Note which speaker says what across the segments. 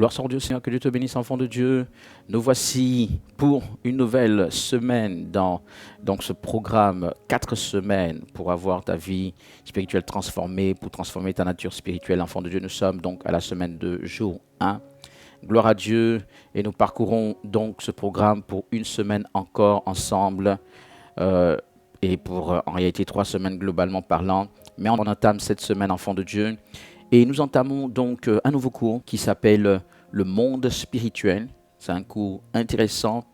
Speaker 1: Gloire sur Dieu, Seigneur, que Dieu te bénisse, enfant de Dieu. Nous voici pour une nouvelle semaine dans donc ce programme, 4 semaines pour avoir ta vie spirituelle transformée, pour transformer ta nature spirituelle, enfant de Dieu. Nous sommes donc à la semaine de jour 1. Gloire à Dieu, et nous parcourons donc ce programme pour une semaine encore ensemble, et pour en réalité 3 semaines globalement parlant. Mais on entame cette semaine, enfant de Dieu. Et nous entamons donc un nouveau cours qui s'appelle le monde spirituel. C'est un cours intéressant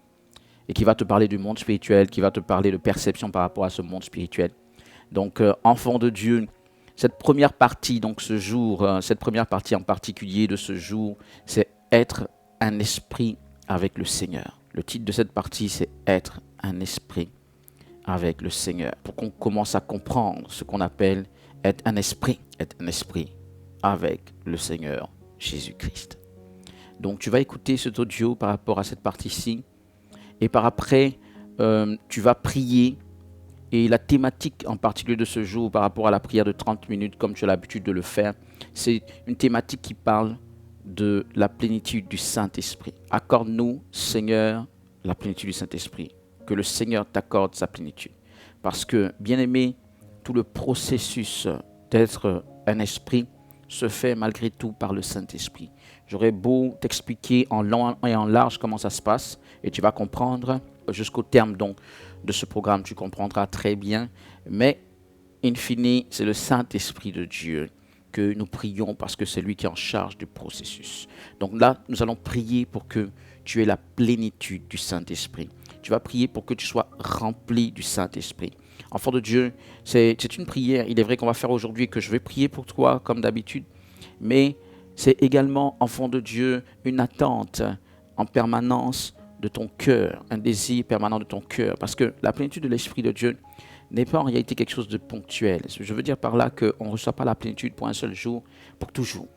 Speaker 1: et qui va te parler du monde spirituel, qui va te parler de perception par rapport à ce monde spirituel. Donc, enfant de Dieu, cette première partie, donc ce jour, cette première partie en particulier de ce jour, c'est être un esprit avec le Seigneur. Le titre de cette partie, c'est être un esprit avec le Seigneur. Pour qu'on commence à comprendre ce qu'on appelle être un esprit avec le Seigneur Jésus-Christ. Donc tu vas écouter cet audio par rapport à cette partie-ci et par après tu vas prier, et la thématique en particulier de ce jour par rapport à la prière de 30 minutes comme tu as l'habitude de le faire, c'est une thématique qui parle de la plénitude du Saint-Esprit. Accorde-nous, Seigneur, la plénitude du Saint-Esprit, que le Seigneur t'accorde sa plénitude. Parce que, bien-aimé, tout le processus d'être un esprit se fait malgré tout par le Saint-Esprit. J'aurais beau t'expliquer en long et en large comment ça se passe, et tu vas comprendre jusqu'au terme donc de ce programme, tu comprendras très bien. Mais, in fine, c'est le Saint-Esprit de Dieu que nous prions parce que c'est lui qui est en charge du processus. Donc là, nous allons prier pour que tu aies la plénitude du Saint-Esprit. Tu vas prier pour que tu sois rempli du Saint-Esprit. Enfant de Dieu, c'est une prière, il est vrai qu'on va faire aujourd'hui et que je vais prier pour toi comme d'habitude, mais c'est également, enfant de Dieu, une attente en permanence de ton cœur, un désir permanent de ton cœur, parce que la plénitude de l'Esprit de Dieu n'est pas en réalité quelque chose de ponctuel. Je veux dire par là qu'on ne reçoit pas la plénitude pour un seul jour, pour toujours.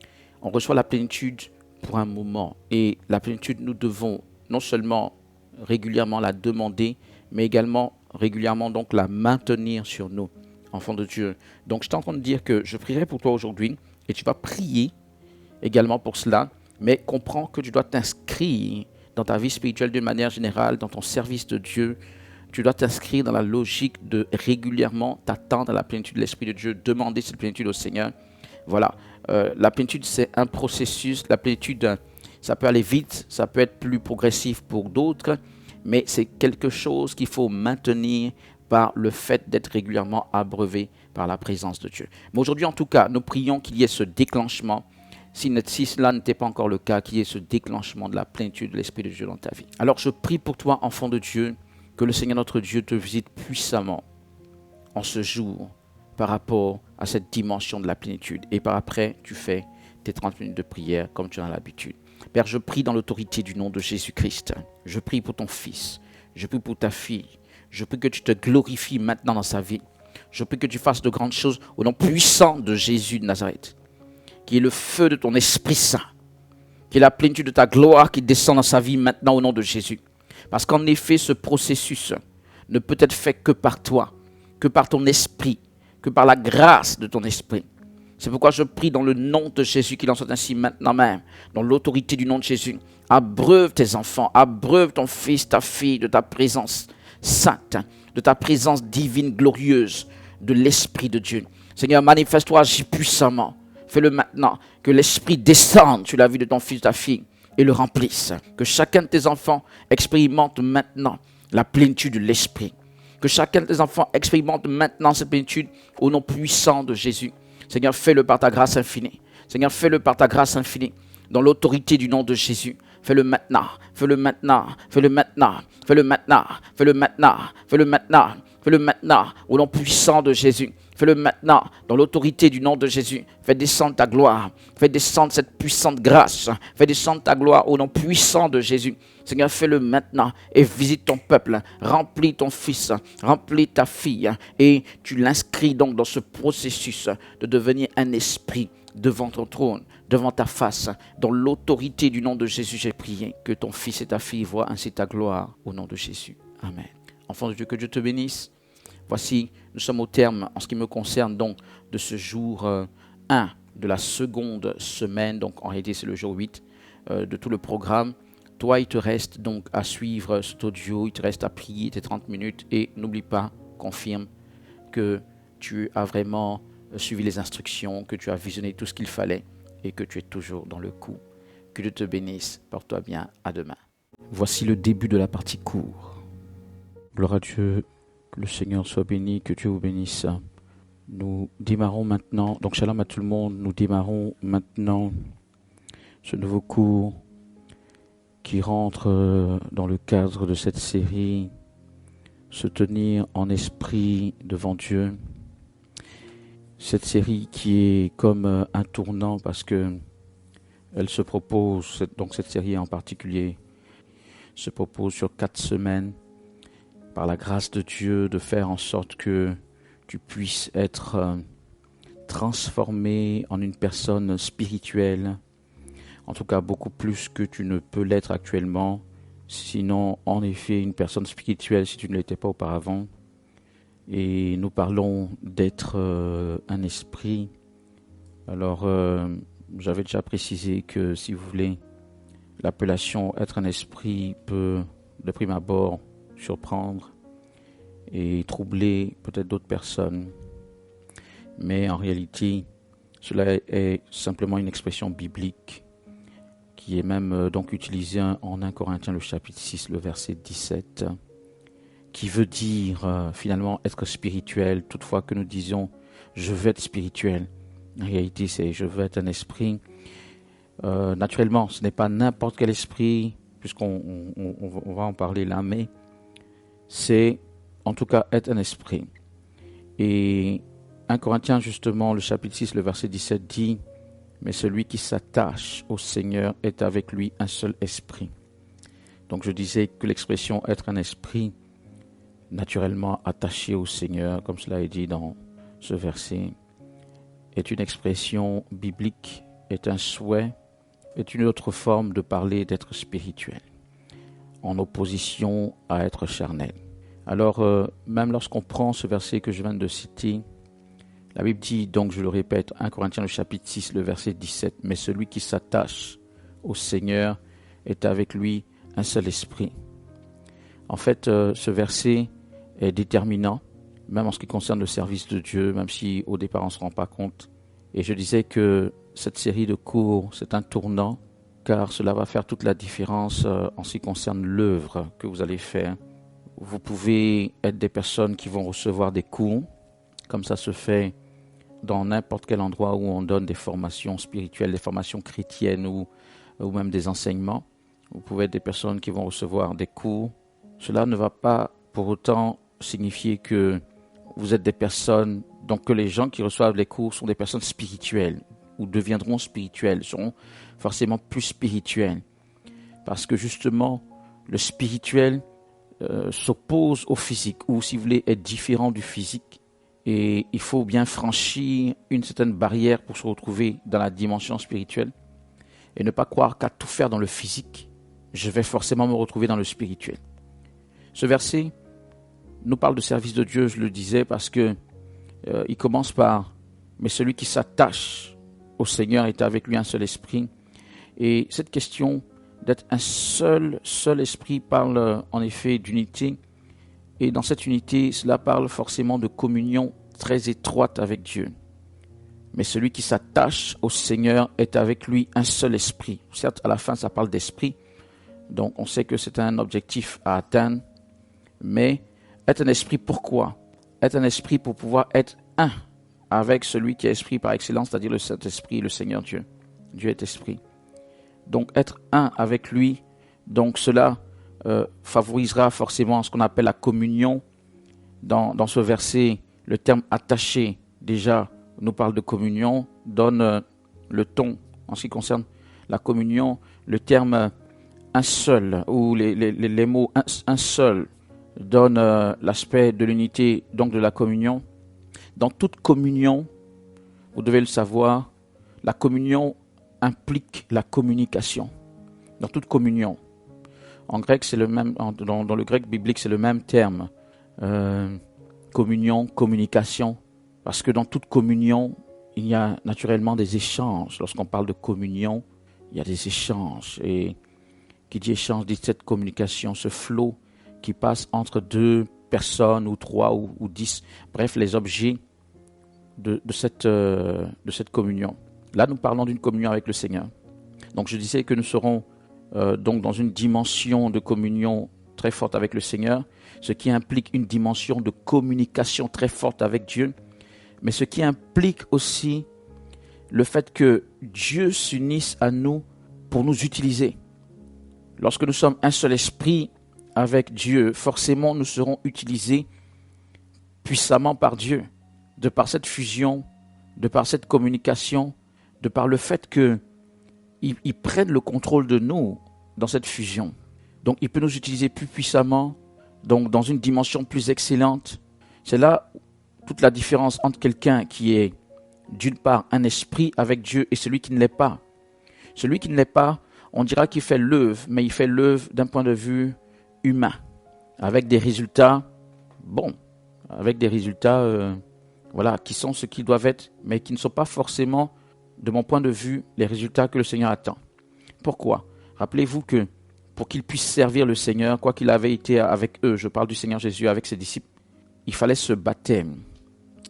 Speaker 1: On reçoit la plénitude pour un moment, et la plénitude, nous devons non seulement régulièrement la demander, mais également régulièrement donc la maintenir sur nous, enfants de Dieu. Donc je suis en train de dire que je prierai pour toi aujourd'hui, et tu vas prier également pour cela, mais comprends que tu dois t'inscrire dans ta vie spirituelle d'une manière générale, dans ton service de Dieu. Tu dois t'inscrire dans la logique de régulièrement t'attendre à la plénitude de l'Esprit de Dieu, demander cette plénitude au Seigneur. Voilà, la plénitude c'est un processus, la plénitude ça peut aller vite, ça peut être plus progressif pour d'autres, mais c'est quelque chose qu'il faut maintenir par le fait d'être régulièrement abreuvé par la présence de Dieu. Mais aujourd'hui, en tout cas, nous prions qu'il y ait ce déclenchement. Si cela n'était pas encore le cas, qu'il y ait ce déclenchement de la plénitude de l'Esprit de Dieu dans ta vie. Alors je prie pour toi, enfant de Dieu, que le Seigneur notre Dieu te visite puissamment en ce jour par rapport à cette dimension de la plénitude. Et par après, tu fais tes 30 minutes de prière comme tu en as l'habitude. Père, je prie dans l'autorité du nom de Jésus-Christ. Je prie pour ton fils. Je prie pour ta fille. Je prie que tu te glorifies maintenant dans sa vie. Je prie que tu fasses de grandes choses au nom puissant de Jésus de Nazareth. Qu'il y ait le feu de ton Esprit Saint. Qu'il y ait la plénitude de ta gloire qui descend dans sa vie maintenant au nom de Jésus. Parce qu'en effet, ce processus ne peut être fait que par toi, que par ton esprit, que par la grâce de ton esprit. C'est pourquoi je prie dans le nom de Jésus qu'il en soit ainsi maintenant même, dans l'autorité du nom de Jésus. Abreuve tes enfants, abreuve ton fils, ta fille de ta présence sainte, de ta présence divine, glorieuse, de l'Esprit de Dieu. Seigneur, manifeste-toi, agis puissamment. Fais-le maintenant, que l'Esprit descende sur la vie de ton fils, ta fille, et le remplisse. Que chacun de tes enfants expérimente maintenant la plénitude de l'Esprit. Que chacun de tes enfants expérimente maintenant cette plénitude au nom puissant de Jésus. Seigneur, fais-le par ta grâce infinie. Seigneur, fais-le par ta grâce infinie. Dans l'autorité du nom de Jésus. Fais-le maintenant. Fais-le maintenant. Fais-le maintenant. Fais-le maintenant. Fais-le maintenant. Fais-le maintenant. Fais-le maintenant. Au nom puissant de Jésus. Fais-le maintenant. Dans l'autorité du nom de Jésus. Fais descendre ta gloire. Fais descendre cette puissante grâce. Fais descendre ta gloire au nom puissant de Jésus. Seigneur, fais-le maintenant et visite ton peuple. Remplis ton fils. Remplis ta fille. Et tu l'inscris donc dans ce processus de devenir un esprit devant ton trône, devant ta face. Dans l'autorité du nom de Jésus, j'ai prié que ton fils et ta fille voient ainsi ta gloire au nom de Jésus. Amen. Enfant de Dieu, que Dieu te bénisse. Voici, nous sommes au terme, en ce qui me concerne donc, de ce jour 1 de la seconde semaine. Donc en réalité, c'est le jour 8 de tout le programme. Toi, il te reste donc à suivre cet audio, il te reste à prier tes 30 minutes et n'oublie pas, confirme que tu as vraiment suivi les instructions, que tu as visionné tout ce qu'il fallait et que tu es toujours dans le coup. Que Dieu te bénisse. Porte-toi bien. À demain. Voici le début de la partie court. Gloire à Dieu. Que le Seigneur soit béni. Que Dieu vous bénisse. Nous démarrons maintenant. Donc, shalom à tout le monde. Nous démarrons maintenant ce nouveau cours qui rentre dans le cadre de cette série Se tenir en esprit devant Dieu. Cette série qui est comme un tournant parce que elle se propose, donc cette série en particulier, se propose sur 4 semaines, par la grâce de Dieu, de faire en sorte que tu puisses être transformé en une personne spirituelle, en tout cas beaucoup plus que tu ne peux l'être actuellement, sinon en effet une personne spirituelle si tu ne l'étais pas auparavant. Et nous parlons d'être un esprit. Alors, j'avais déjà précisé que si vous voulez, l'appellation être un esprit peut de prime abord surprendre et troubler peut-être d'autres personnes. Mais en réalité, cela est simplement une expression biblique qui est même donc utilisée en 1 Corinthiens le chapitre 6, le verset 17, qui veut dire finalement être spirituel. Toutefois que nous disions « je veux être spirituel », en réalité c'est « je veux être un esprit ». Naturellement, ce n'est pas n'importe quel esprit, puisqu'on va en parler là, mais c'est en tout cas être un esprit. Et 1 Corinthiens justement, le chapitre 6, le verset 17 dit « mais celui qui s'attache au Seigneur est avec lui un seul esprit ». Donc je disais que l'expression « être un esprit », naturellement attaché au Seigneur, comme cela est dit dans ce verset, est une expression biblique, est un souhait, est une autre forme de parler d'être spirituel, en opposition à être charnel. Alors, même lorsqu'on prend ce verset que je viens de citer, la Bible dit, donc je le répète, 1 Corinthiens le chapitre 6, le verset 17, « mais celui qui s'attache au Seigneur est avec lui un seul esprit ». En fait, ce verset est déterminant, même en ce qui concerne le service de Dieu, même si au départ on ne se rend pas compte. Et je disais que cette série de cours, c'est un tournant, car cela va faire toute la différence en ce qui concerne l'œuvre que vous allez faire. Vous pouvez être des personnes qui vont recevoir des cours, comme ça se fait dans n'importe quel endroit où on donne des formations spirituelles, des formations chrétiennes ou même des enseignements. Vous pouvez être des personnes qui vont recevoir des cours. Cela ne va pas pour autant signifier que vous êtes des personnes, donc que les gens qui reçoivent les cours sont des personnes spirituelles ou deviendront spirituelles, seront forcément plus spirituelles. Parce que justement, le spirituel s'oppose au physique, ou si vous voulez, est différent du physique. Et il faut bien franchir une certaine barrière pour se retrouver dans la dimension spirituelle et ne pas croire qu'à tout faire dans le physique, je vais forcément me retrouver dans le spirituel. Ce verset nous parle de service de Dieu, je le disais, parce que il commence par « mais celui qui s'attache au Seigneur est avec lui un seul esprit ». Et cette question d'être un seul esprit parle en effet d'unité. Et dans cette unité, cela parle forcément de communion très étroite avec Dieu. Mais celui qui s'attache au Seigneur est avec lui un seul esprit. Certes, à la fin, ça parle d'esprit. Donc, on sait que c'est un objectif à atteindre. Mais être un esprit, pourquoi? Être un esprit pour pouvoir être un avec celui qui est esprit par excellence, c'est-à-dire le Saint-Esprit, le Seigneur Dieu. Dieu est esprit. Donc, être un avec lui, donc cela favorisera forcément ce qu'on appelle la communion. Dans ce verset, le terme attaché, déjà, nous parle de communion, donne le ton en ce qui concerne la communion. Le terme un seul, ou les mots un seul, donne l'aspect de l'unité, donc de la communion. Dans toute communion, vous devez le savoir, la communion implique la communication. Dans toute communion. En grec, c'est le même, dans le grec biblique, c'est le même terme. Communion, communication. Parce que dans toute communion, il y a naturellement des échanges. Lorsqu'on parle de communion, il y a des échanges. Et qui dit échange dit cette communication, ce flot qui passe entre deux personnes ou trois ou 10, bref, les objets de cette communion. Là, nous parlons d'une communion avec le Seigneur. Donc, je disais que nous serons donc dans une dimension de communion très forte avec le Seigneur, ce qui implique une dimension de communication très forte avec Dieu, mais ce qui implique aussi le fait que Dieu s'unisse à nous pour nous utiliser. Lorsque nous sommes un seul esprit avec Dieu, forcément nous serons utilisés puissamment par Dieu, de par cette fusion, de par cette communication, de par le fait qu'il prenne le contrôle de nous dans cette fusion. Donc il peut nous utiliser plus puissamment, donc dans une dimension plus excellente. C'est là toute la différence entre quelqu'un qui est d'une part un esprit avec Dieu et celui qui ne l'est pas. Celui qui ne l'est pas, on dira qu'il fait l'œuvre, mais il fait l'œuvre d'un point de vue humain, avec des résultats, qui sont ce qu'ils doivent être, mais qui ne sont pas forcément, de mon point de vue, les résultats que le Seigneur attend. Pourquoi ? Rappelez-vous que pour qu'ils puissent servir le Seigneur, quoi qu'il avait été avec eux, je parle du Seigneur Jésus avec ses disciples, il fallait ce baptême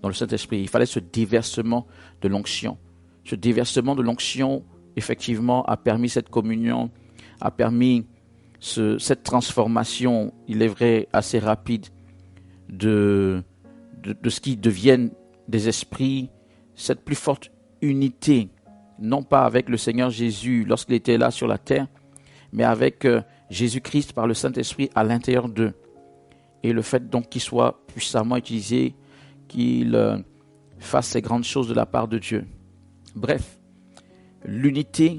Speaker 1: dans le Saint-Esprit, il fallait ce déversement de l'onction. Ce déversement de l'onction, effectivement, a permis cette communion, a permis cette transformation, il est vrai, assez rapide de ce qui deviennent des esprits, cette plus forte unité, non pas avec le Seigneur Jésus lorsqu'il était là sur la terre, mais avec Jésus-Christ par le Saint-Esprit à l'intérieur d'eux. Et le fait donc qu'il soit puissamment utilisé, qu'il fasse ces grandes choses de la part de Dieu. Bref, l'unité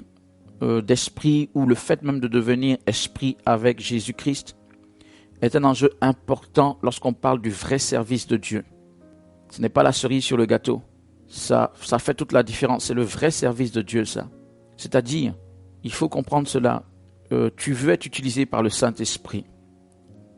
Speaker 1: d'esprit ou le fait même de devenir esprit avec Jésus-Christ est un enjeu important lorsqu'on parle du vrai service de Dieu. Ce n'est pas la cerise sur le gâteau. Ça fait toute la différence. C'est le vrai service de Dieu, ça. C'est-à-dire, il faut comprendre cela. Tu veux être utilisé par le Saint-Esprit.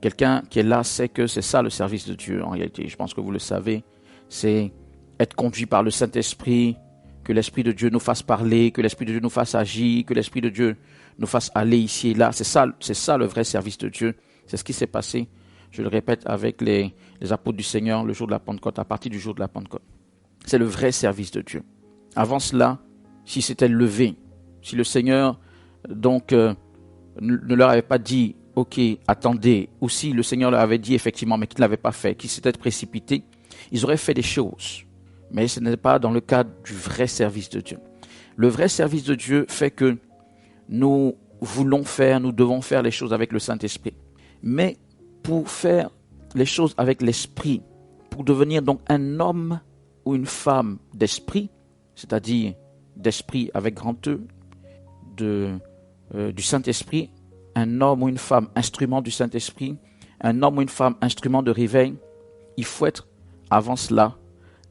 Speaker 1: Quelqu'un qui est là sait que c'est ça le service de Dieu en réalité. Je pense que vous le savez. C'est être conduit par le Saint-Esprit, que l'Esprit de Dieu nous fasse parler, que l'Esprit de Dieu nous fasse agir, que l'Esprit de Dieu nous fasse aller ici et là. C'est ça le vrai service de Dieu. C'est ce qui s'est passé, je le répète, avec les apôtres du Seigneur le jour de la Pentecôte, à partir du jour de la Pentecôte. C'est le vrai service de Dieu. Avant cela, si c'était levé, si le Seigneur donc ne leur avait pas dit « Ok, attendez », ou si le Seigneur leur avait dit effectivement, mais qu'il ne l'avait pas fait, qu'ils s'étaient précipités, ils auraient fait des choses. Mais ce n'est pas dans le cadre du vrai service de Dieu. Le vrai service de Dieu fait que nous devons faire les choses avec le Saint-Esprit. Mais pour faire les choses avec l'Esprit, pour devenir donc un homme ou une femme d'esprit, c'est-à-dire d'esprit avec grand E, du Saint-Esprit, un homme ou une femme instrument du Saint-Esprit, un homme ou une femme instrument de réveil, il faut être avant cela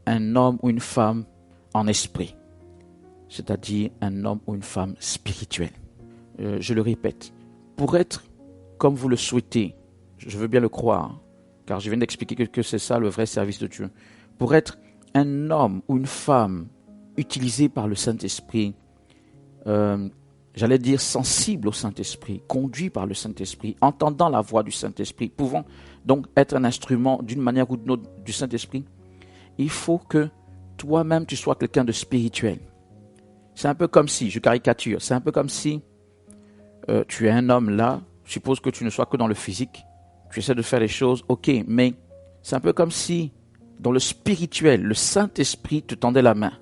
Speaker 1: un homme ou une femme en esprit, c'est-à-dire un homme ou une femme spirituel. Je le répète, pour être comme vous le souhaitez, je veux bien le croire, car je viens d'expliquer que c'est ça le vrai service de Dieu. Pour être un homme ou une femme utilisé par le Saint-Esprit, j'allais dire sensible au Saint-Esprit, conduit par le Saint-Esprit, entendant la voix du Saint-Esprit, pouvant donc être un instrument d'une manière ou d'une autre du Saint-Esprit, il faut que toi-même tu sois quelqu'un de spirituel. C'est un peu comme si, je caricature, c'est un peu comme si tu es un homme là, suppose que tu ne sois que dans le physique, tu essaies de faire les choses, ok, mais c'est un peu comme si dans le spirituel, le Saint-Esprit te tendait la main.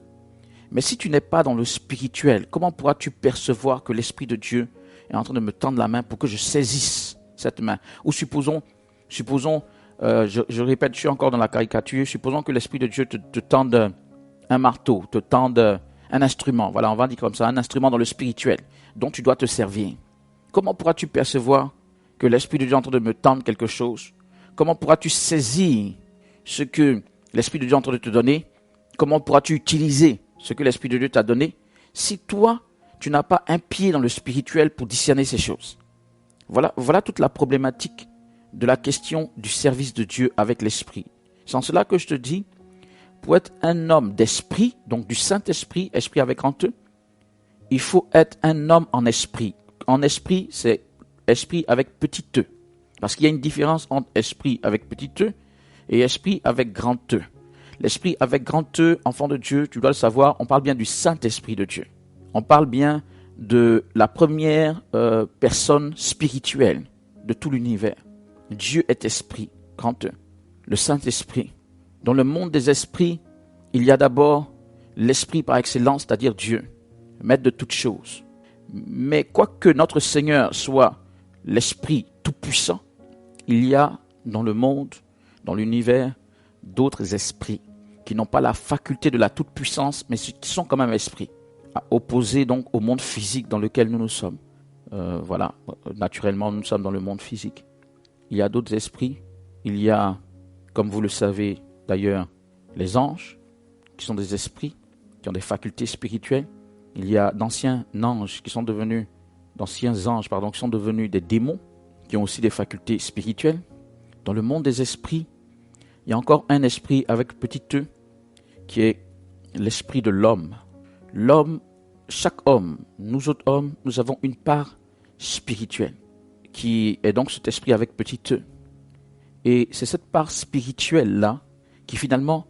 Speaker 1: Mais si tu n'es pas dans le spirituel, comment pourras-tu percevoir que l'Esprit de Dieu est en train de me tendre la main pour que je saisisse cette main? Ou supposons, je répète, je suis encore dans la caricature, supposons que l'Esprit de Dieu te tende un marteau, te tende un instrument, voilà, on va dire comme ça, un instrument dans le spirituel dont tu dois te servir. Comment pourras-tu percevoir que l'Esprit de Dieu est en train de me tendre quelque chose? Comment pourras-tu saisir ce que l'Esprit de Dieu est en train de te donner? Comment pourras-tu utiliser ce que l'Esprit de Dieu t'a donné si toi, tu n'as pas un pied dans le spirituel pour discerner ces choses? Voilà toute la problématique de la question du service de Dieu avec l'Esprit. C'est en cela que je te dis, pour être un homme d'esprit, donc du Saint-Esprit, esprit avec grand E, il faut être un homme en esprit. En esprit, c'est esprit avec petit e. Parce qu'il y a une différence entre esprit avec petit e et esprit avec grand E. L'esprit avec grand E, enfant de Dieu, tu dois le savoir, on parle bien du Saint-Esprit de Dieu. On parle bien de la première personne spirituelle de tout l'univers. Dieu est esprit, grand E. Le Saint-Esprit. Dans le monde des esprits, il y a d'abord l'esprit par excellence, c'est-à-dire Dieu, maître de toutes choses. Mais quoique notre Seigneur soit l'esprit tout-puissant, il y a dans le monde, dans l'univers, d'autres esprits qui n'ont pas la faculté de la toute-puissance, mais qui sont quand même esprits, opposés donc au monde physique dans lequel nous sommes. Voilà, naturellement, nous sommes dans le monde physique. Il y a d'autres esprits. Il y a, comme vous le savez d'ailleurs, les anges, qui sont des esprits, qui ont des facultés spirituelles. Il y a d'anciens anges qui sont devenus des démons, qui ont aussi des facultés spirituelles. Dans le monde des esprits, il y a encore un esprit avec petit e, qui est l'esprit de l'homme. L'homme, chaque homme, nous autres hommes, nous avons une part spirituelle, qui est donc cet esprit avec petit e. Et c'est cette part spirituelle-là qui finalement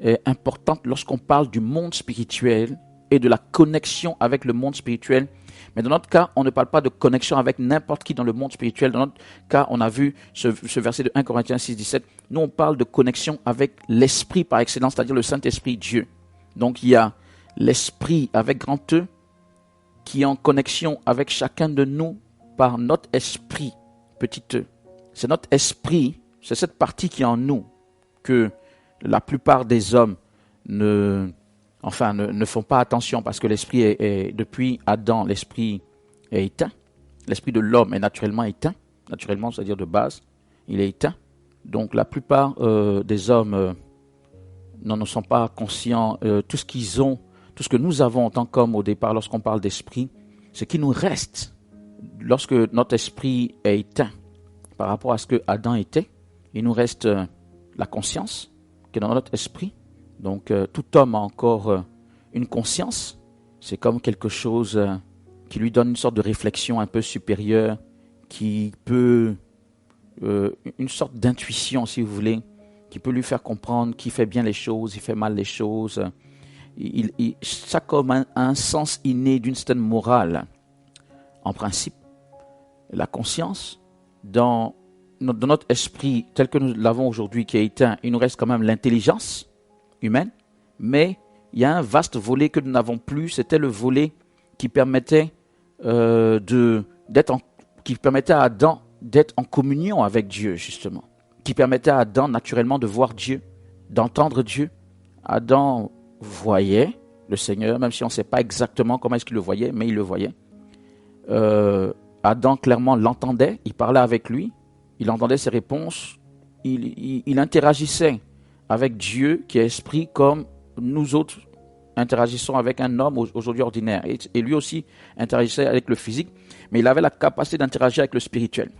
Speaker 1: est importante lorsqu'on parle du monde spirituel et de la connexion avec le monde spirituel. Mais dans notre cas, on ne parle pas de connexion avec n'importe qui dans le monde spirituel. Dans notre cas, on a vu ce verset de 1 Corinthiens 6, 17. Nous, on parle de connexion avec l'Esprit par excellence, c'est-à-dire le Saint-Esprit, Dieu. Donc, il y a l'Esprit avec grand E qui est en connexion avec chacun de nous par notre esprit, petit e. C'est notre esprit, c'est cette partie qui est en nous que la plupart des hommes ne font pas attention parce que l'esprit est depuis Adam, l'esprit est éteint. L'esprit de l'homme est naturellement éteint. Naturellement, c'est-à-dire de base, il est éteint. Donc la plupart des hommes n'en sont pas conscients. Tout ce qu'ils ont, tout ce que nous avons en tant qu'hommes au départ, lorsqu'on parle d'esprit, ce qui nous reste lorsque notre esprit est éteint par rapport à ce que Adam était, il nous reste la conscience qui est dans notre esprit. Donc tout homme a encore une conscience. C'est comme quelque chose qui lui donne une sorte de réflexion un peu supérieure, qui peut, une sorte d'intuition si vous voulez, qui peut lui faire comprendre qui fait bien les choses, il fait mal les choses. Chaque homme a un sens inné d'une certaine morale. En principe, la conscience, dans notre esprit tel que nous l'avons aujourd'hui qui est éteint, il nous reste quand même l'intelligence humaine, mais il y a un vaste volet que nous n'avons plus, c'était le volet qui permettait à Adam d'être en communion avec Dieu, justement, qui permettait à Adam naturellement de voir Dieu, d'entendre Dieu. Adam voyait le Seigneur, même si on ne sait pas exactement comment est-ce qu'il le voyait, mais il le voyait. Adam clairement l'entendait, il parlait avec lui, il entendait ses réponses, il interagissait avec Dieu qui est esprit comme nous autres interagissons avec un homme aujourd'hui ordinaire. Et lui aussi interagissait avec le physique, mais il avait la capacité d'interagir avec le spirituel,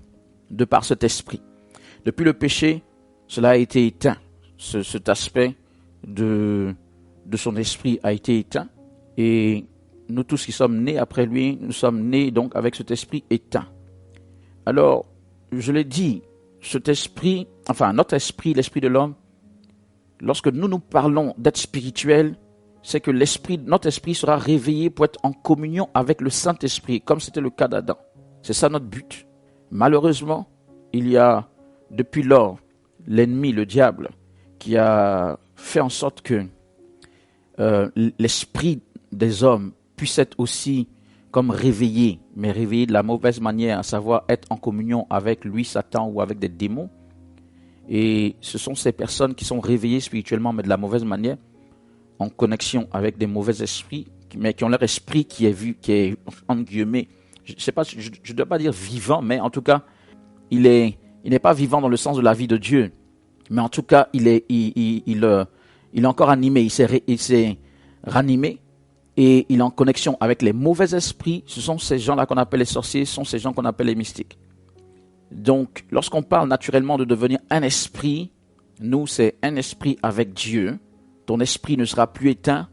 Speaker 1: de par cet esprit. Depuis le péché, cela a été éteint. Cet aspect de son esprit a été éteint. Et nous tous qui sommes nés après lui, nous sommes nés donc avec cet esprit éteint. Alors, je l'ai dit, cet esprit, notre esprit, l'esprit de l'homme, lorsque nous parlons d'être spirituel, c'est que notre esprit sera réveillé pour être en communion avec le Saint-Esprit, comme c'était le cas d'Adam. C'est ça notre but. Malheureusement, il y a depuis lors l'ennemi, le diable, qui a fait en sorte que l'esprit des hommes puisse être aussi comme réveillé, mais réveillé de la mauvaise manière, à savoir être en communion avec lui, Satan, ou avec des démons. Et ce sont ces personnes qui sont réveillées spirituellement, mais de la mauvaise manière, en connexion avec des mauvais esprits, mais qui ont leur esprit qui est en guillemets, je ne dois pas dire vivant, mais en tout cas, il n'est pas vivant dans le sens de la vie de Dieu, mais en tout cas, il est encore animé, il s'est ranimé, et il est en connexion avec les mauvais esprits. Ce sont ces gens-là qu'on appelle les sorciers, ce sont ces gens qu'on appelle les mystiques. Donc, lorsqu'on parle naturellement de devenir un esprit, nous, c'est un esprit avec Dieu. Ton esprit ne sera plus éteint.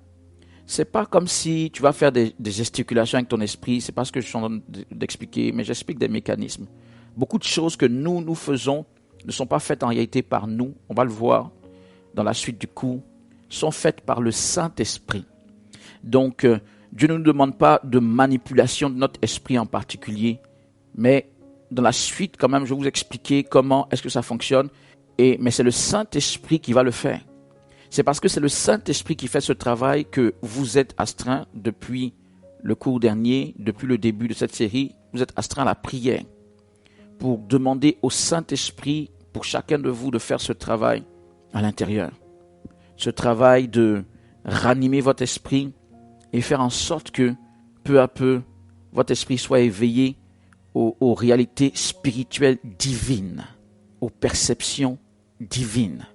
Speaker 1: c'est pas comme si tu vas faire des gesticulations avec ton esprit, c'est pas ce que je suis en train d'expliquer, mais j'explique des mécanismes. Beaucoup de choses que nous faisons ne sont pas faites en réalité par nous, on va le voir dans la suite du cours, sont faites par le Saint-Esprit. Donc, Dieu ne nous demande pas de manipulation de notre esprit en particulier, mais dans la suite, quand même, je vais vous expliquer comment est-ce que ça fonctionne, mais c'est le Saint-Esprit qui va le faire. C'est parce que c'est le Saint-Esprit qui fait ce travail que vous êtes astreint depuis le cours dernier, depuis le début de cette série, vous êtes astreint à la prière pour demander au Saint-Esprit, pour chacun de vous, de faire ce travail à l'intérieur. Ce travail de ranimer votre esprit et faire en sorte que, peu à peu, votre esprit soit éveillé aux réalités spirituelles divines, aux perceptions divines.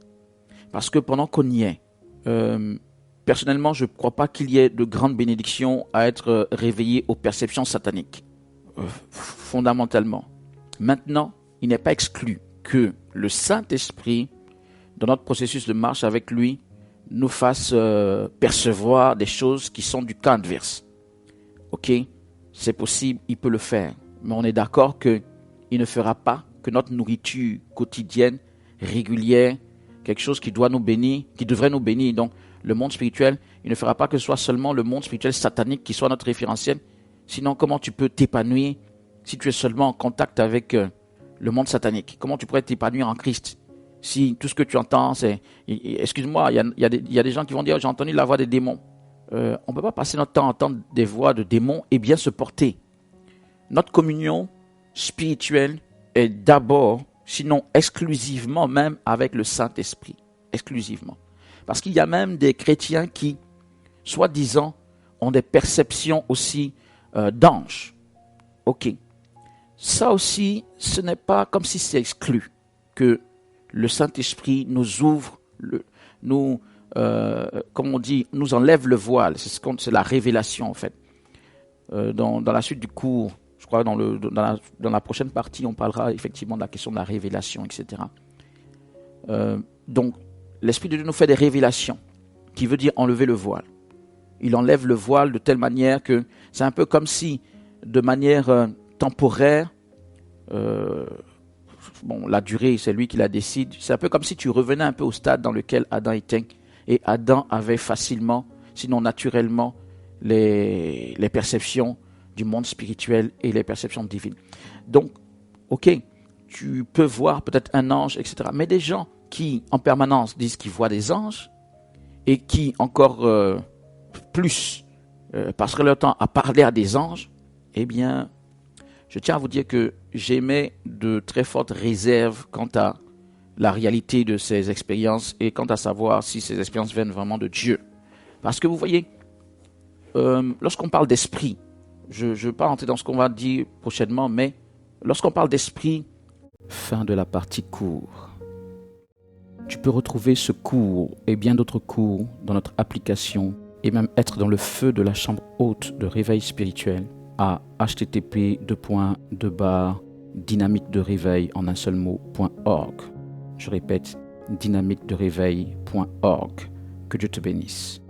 Speaker 1: Parce que pendant qu'on y est, personnellement, je ne crois pas qu'il y ait de grandes bénédictions à être réveillé aux perceptions sataniques, fondamentalement. Maintenant, il n'est pas exclu que le Saint-Esprit, dans notre processus de marche avec lui, nous fasse percevoir des choses qui sont du cas adverse. Ok, c'est possible, il peut le faire. Mais on est d'accord qu'il ne fera pas que notre nourriture quotidienne, régulière, quelque chose qui doit nous bénir, qui devrait nous bénir. Donc, le monde spirituel, il ne fera pas que ce soit seulement le monde spirituel satanique qui soit notre référentiel. Sinon, comment tu peux t'épanouir si tu es seulement en contact avec le monde satanique? Comment tu pourrais t'épanouir en Christ si tout ce que tu entends, c'est... Excuse-moi, il y a des gens qui vont dire « j'ai entendu la voix des démons ». On ne peut pas passer notre temps à entendre des voix de démons et bien se porter. Notre communion spirituelle est d'abord, sinon exclusivement même avec le Saint-Esprit. Exclusivement. Parce qu'il y a même des chrétiens qui, soi-disant, ont des perceptions aussi d'anges. Ok. Ça aussi, ce n'est pas comme si c'est exclu que le Saint-Esprit nous ouvre, comme on dit, nous enlève le voile. C'est la révélation en fait. Dans la suite du cours, je crois dans la prochaine partie, on parlera effectivement de la question de la révélation, etc. Donc, l'Esprit de Dieu nous fait des révélations, qui veut dire enlever le voile. Il enlève le voile de telle manière que c'est un peu comme si, de manière temporaire, la durée, c'est lui qui la décide. C'est un peu comme si tu revenais un peu au stade dans lequel Adam était. Et Adam avait facilement, sinon naturellement, les perceptions du monde spirituel et les perceptions divines. Donc, ok, tu peux voir peut-être un ange, etc. Mais des gens qui, en permanence, disent qu'ils voient des anges et qui, encore plus, passeraient leur temps à parler à des anges, eh bien, je tiens à vous dire que j'émets de très fortes réserves quant à la réalité de ces expériences et quant à savoir si ces expériences viennent vraiment de Dieu. Parce que vous voyez, lorsqu'on parle d'esprit, je ne vais pas rentrer dans ce qu'on va dire prochainement, mais lorsqu'on parle d'esprit, fin de la partie cours. Tu peux retrouver ce cours et bien d'autres cours dans notre application et même être dans le feu de la chambre haute de réveil spirituel à http://dynamique-de-réveil en un seul mot.org. Je répète, dynamique-de-réveil.org. Que Dieu te bénisse.